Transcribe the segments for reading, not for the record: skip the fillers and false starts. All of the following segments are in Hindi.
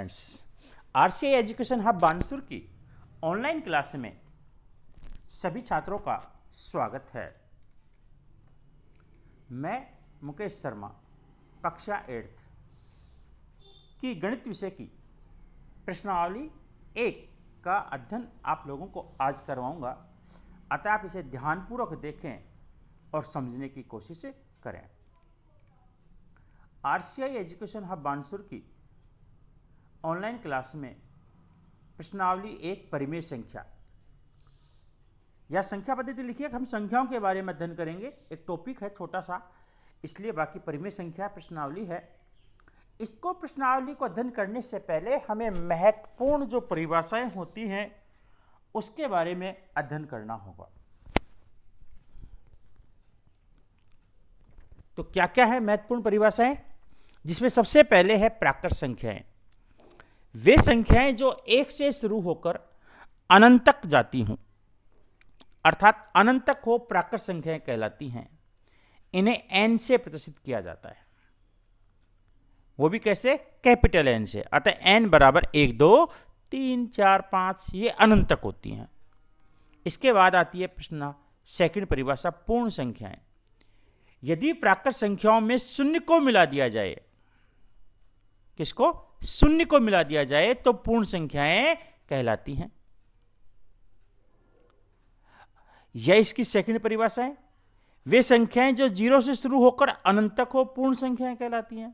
Friends, RCI education hub Bansur की ऑनलाइन क्लास में सभी छात्रों का स्वागत है। मैं मुकेश शर्मा कक्षा 8th की गणित विषय की प्रश्नावली 1 का अध्ययन आप लोगों को आज करवाऊंगा, अतः आप इसे ध्यानपूर्वक देखें और समझने की कोशिश करें। आरसीआई एजुकेशन हब बानसूर की ऑनलाइन क्लास में प्रश्नावली 1 परिमेय संख्या या संख्या पद्धति लिखिए। हम संख्याओं के बारे में अध्ययन करेंगे। एक टॉपिक है छोटा सा, इसलिए बाकी परिमेय संख्या प्रश्नावली है। इसको प्रश्नावली को अध्ययन करने से पहले हमें महत्वपूर्ण जो परिभाषाएं होती हैं उसके बारे में अध्ययन करना होगा। तो क्या क्या है महत्वपूर्ण परिभाषाएं, जिसमें सबसे पहले है प्राकृत संख्याएं। वे संख्याएं जो 1 से शुरू होकर अनंत तक जाती हों, अर्थात अनंत तक हो, प्राकृत संख्याएं कहलाती हैं। इन्हें n से प्रदर्शित किया जाता है, वो भी कैसे? कैपिटल N से। अतः n बराबर 1 2 3 4 5 ये अनंत तक होती हैं। इसके बाद आती है प्रश्न सेकंड परिभाषा पूर्ण संख्याएं। यदि प्राकृत संख्याओं में शून्य को मिला दिया जाए, किसको? शून्य को मिला दिया जाए तो पूर्ण संख्याएं कहलाती हैं। यह इसकी सेकंड परिभाषा है। वे संख्याएं जो 0 से शुरू होकर अनंत तक हो, पूर्ण संख्याएं कहलाती हैं।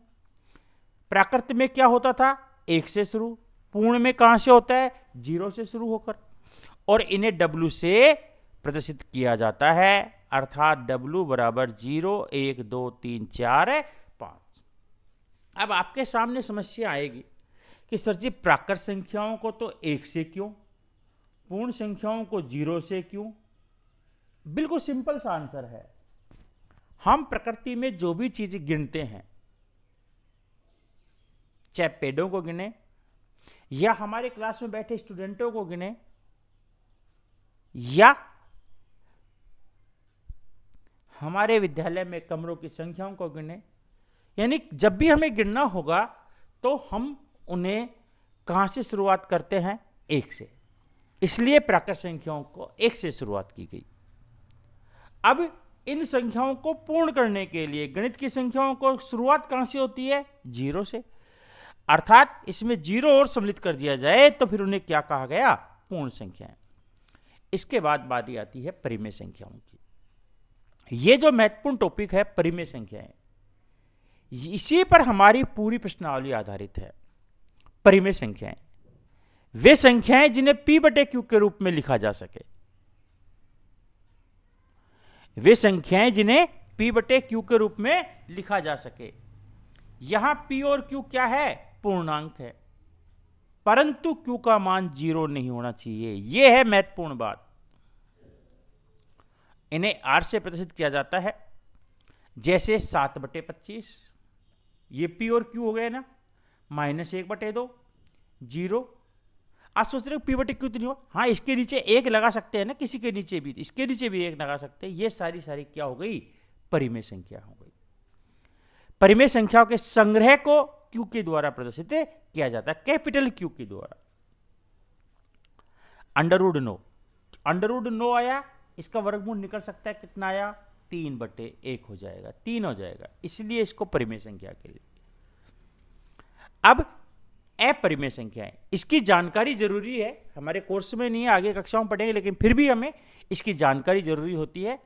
प्राकृत में क्या होता था? 1 से शुरू। पूर्ण में कहां से होता है? 0 से शुरू होकर। और इन्हें W से प्रदर्शित किया जाता है, अर्थात W बराबर 0 1 2 3 4 5। अब आपके सामने समस्या आएगी कि सर जी प्राकृत संख्याओं को तो 1 से क्यों, पूर्ण संख्याओं को 0 से क्यों? बिल्कुल सिंपल सा आंसर है। हम प्रकृति में जो भी चीज गिनते हैं, चाहे पेड़ों को गिने या हमारे क्लास में बैठे स्टूडेंटों को गिने या हमारे विद्यालय में कमरों की संख्याओं को गिने, यानी जब भी हमें गिनना होगा तो हम उन्हें कहां से शुरुआत करते हैं? 1 से। इसलिए प्राकृत संख्याओं को 1 से शुरुआत की गई। अब इन संख्याओं को पूर्ण करने के लिए गणित की संख्याओं को शुरुआत कहां से होती है? 0 से। अर्थात इसमें 0 और सम्मिलित कर दिया जाए तो फिर उन्हें क्या कहा गया? पूर्ण संख्याएं। इसके बाद बात आती है परिमेय संख्याओं की। यह जो महत्वपूर्ण टॉपिक है परिमेय संख्याएं, इसी पर हमारी पूरी प्रश्नावली आधारित है। परिमेय संख्याएं वे संख्याएं जिन्हें P/Q के रूप में लिखा जा सके। वे संख्याएं जिन्हें P/Q के रूप में लिखा जा सके। यहां P और Q क्या है? पूर्णांक है, परंतु Q का मान 0 नहीं होना चाहिए। यह है महत्वपूर्ण बात। इन्हें R से प्रदर्शित किया जाता है, जैसे 7/25। ये P और Q हो गए ना। -1/2 0। आप सोच रहे हो P/Q तो नहीं हो? हाँ, इसके नीचे 1 लगा सकते हैं ना, किसी के नीचे भी, इसके नीचे भी 1 लगा सकते हैं। ये सारी क्या हो गई? परिमेय संख्या हो गई। परिमेय संख्याओं के संग्रह को Q के द्वारा प्रदर्शित किया जाता है, कैपिटल Q के द्वारा। √9 आया, इसका वर्गमूल निकल सकता है, कितना आया? 3/1 हो जाएगा, 3 हो जाएगा। इसलिए इसको परिमेय संख्या के लिए। अब अपरिमेय संख्याएं, इसकी जानकारी जरूरी है। हमारे कोर्स में नहीं है, आगे कक्षाओं में पढ़ेंगे, लेकिन फिर भी हमें इसकी जानकारी जरूरी होती है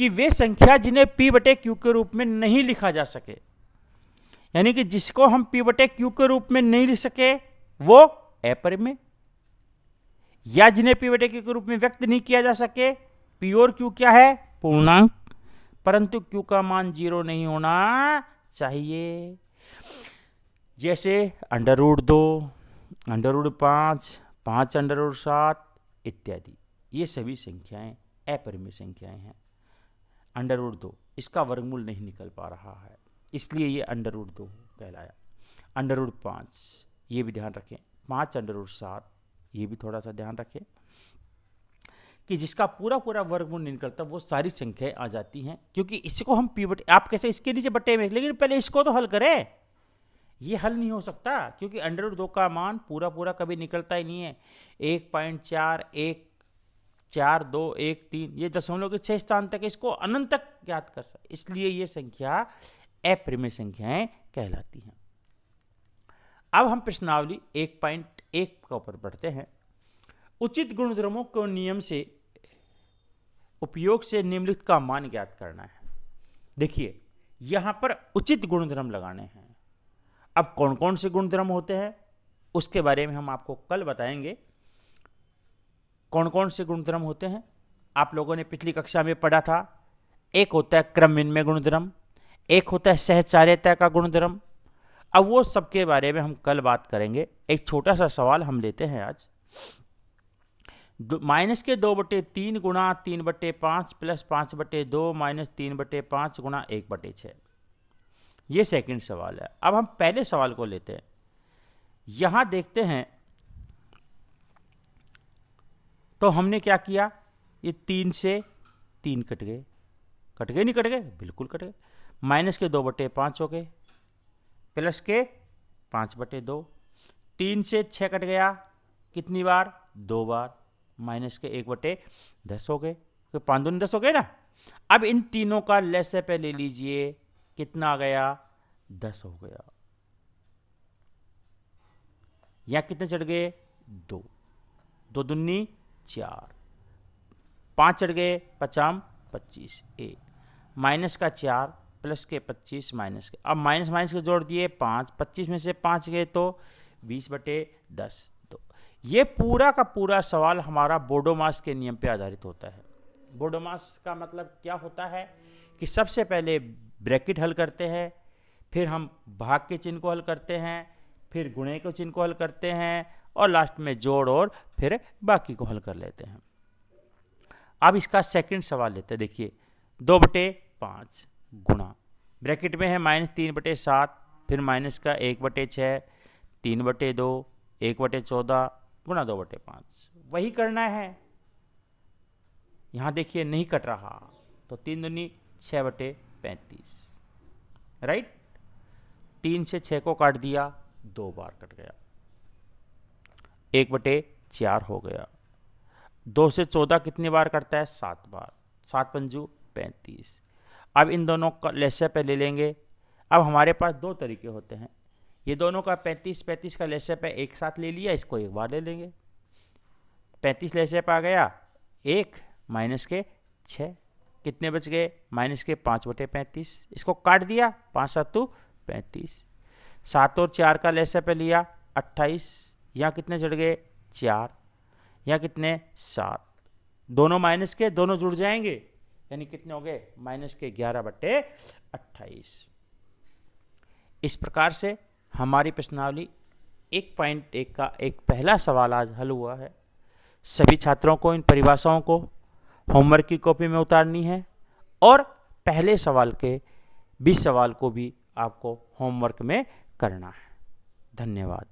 कि वे संख्या जिन्हें P/Q के रूप में नहीं लिखा जा सके, यानी कि जिसको हम P/Q के रूप में नहीं लिख सके वो अपरिमेय, या जिन्हें P/Q के रूप में व्यक्त नहीं किया जा सके। P और Q क्या है? पूर्णांक, परंतु Q का मान 0 नहीं होना चाहिए। जैसे √2, √5, 5√7 इत्यादि। ये सभी संख्याएं अपरिमेय संख्याएं हैं। √2 इसका वर्गमूल नहीं निकल पा रहा है, इसलिए ये √2 कहलाया। √5 ये भी ध्यान रखें। 5√7 ये भी थोड़ा सा ध्यान रखें कि जिसका पूरा वर्गमूल नहीं निकलता, वो सारी संख्याएं आ जाती हैं, क्योंकि इसको हम आप कैसे इसके नीचे बटे में, लेकिन पहले इसको तो हल करें। ये हल नहीं हो सकता, क्योंकि √2 का मान पूरा पूरा कभी निकलता ही नहीं है। 1.4, 1, 4, 2, 1, 3, ये दशमलव के 6 स्थान तक इसको अनंत तक ज्ञात कर सकते, इसलिए ये संख्या अपरिमेय संख्याएं कहलाती हैं। अब हम प्रश्नावली 1.1 का ऊपर बढ़ते हैं। उचित गुणधर्मों को नियम से उपयोग से निम्नलिखित का मान ज्ञात करना है। देखिए यहां पर उचित गुणधर्म लगाने हैं। अब कौन कौन से गुणधर्म होते हैं उसके बारे में हम आपको कल बताएंगे। कौन कौन से गुणधर्म होते हैं आप लोगों ने पिछली कक्षा में पढ़ा था। एक होता है क्रम विनिमय गुणधर्म, एक होता है सहचार्यता का गुणधर्म। अब वो सबके बारे में हम कल बात करेंगे। एक छोटा सा सवाल हम लेते हैं आज। -2/3 गुणा 3/5 प्लस 5/2 माइनस 3/5 गुणा 1/6, ये सेकंड सवाल है। अब हम पहले सवाल को लेते हैं। यहां देखते हैं तो हमने क्या किया, ये 3 से 3 कट गए, कट गए नहीं कट गए, बिल्कुल कट गए। -2/5 हो गए, प्लस के 5/2, 3 से 6 कट गया, कितनी बार, 2 बार, माइनस के 1/10 हो गए, तो 5 दूनी 10 हो गए ना। अब इन तीनों का लसागु ले लीजिए, कितना आ गया, 10 हो गया। या कितने चढ़ गए, 2, 2 दूनी 4, 5 चढ़ गए, 5 25, 1, माइनस का 4 प्लस के 25 माइनस के, अब माइनस माइनस के जोड़ दिए 5, 25 में से 5 गए तो 20/10। तो ये पूरा का पूरा सवाल हमारा बोडोमास के नियम पे आधारित होता है। बोडोमास का मतलब क्या होता है कि सबसे पहले ब्रैकेट हल करते हैं, फिर हम भाग के चिन्ह को हल करते हैं, फिर गुणे के चिन्ह को हल करते हैं, और लास्ट में जोड़ और फिर बाकी को हल कर लेते हैं। अब इसका सेकंड सवाल लेते हैं। देखिए 2/5 गुणा, ब्रैकेट में है -3/7, फिर माइनस का 1/6, 3/2, 1/14 गुणा 2/5, वही करना है। यहां देखिए नहीं कट रहा, तो 3 दूनी 6/35, राइट। 3 से 6 को काट दिया, 2 बार कट गया, 1/4 हो गया। 2 से 14 कितनी बार कटता है, 7 बार, 7 पंजू 35। अब इन दोनों का लसागु ले लेंगे। अब हमारे पास दो तरीके होते हैं, ये दोनों का 35 का लसागु एक साथ ले लिया, इसको एक बार ले लेंगे। 35 लसागु आ गया, 1 माइनस के 6, कितने बच गए, माइनस के 5/35, इसको काट दिया, 5 7 35, 7 और 4 का लसागु लिया 28, यहाँ कितने चढ़ गए, 4, यहाँ कितने, 7, दोनों माइनस के दोनों जुड़ जाएंगे, यानी कितने हो गए, माइनस के 11/28। इस प्रकार से हमारी प्रश्नावली 1.1 का एक पहला सवाल आज हल हुआ है। सभी छात्रों को इन परिभाषाओं को होमवर्क की कॉपी में उतारनी है, और पहले सवाल के 20 सवाल को भी आपको होमवर्क में करना है। धन्यवाद।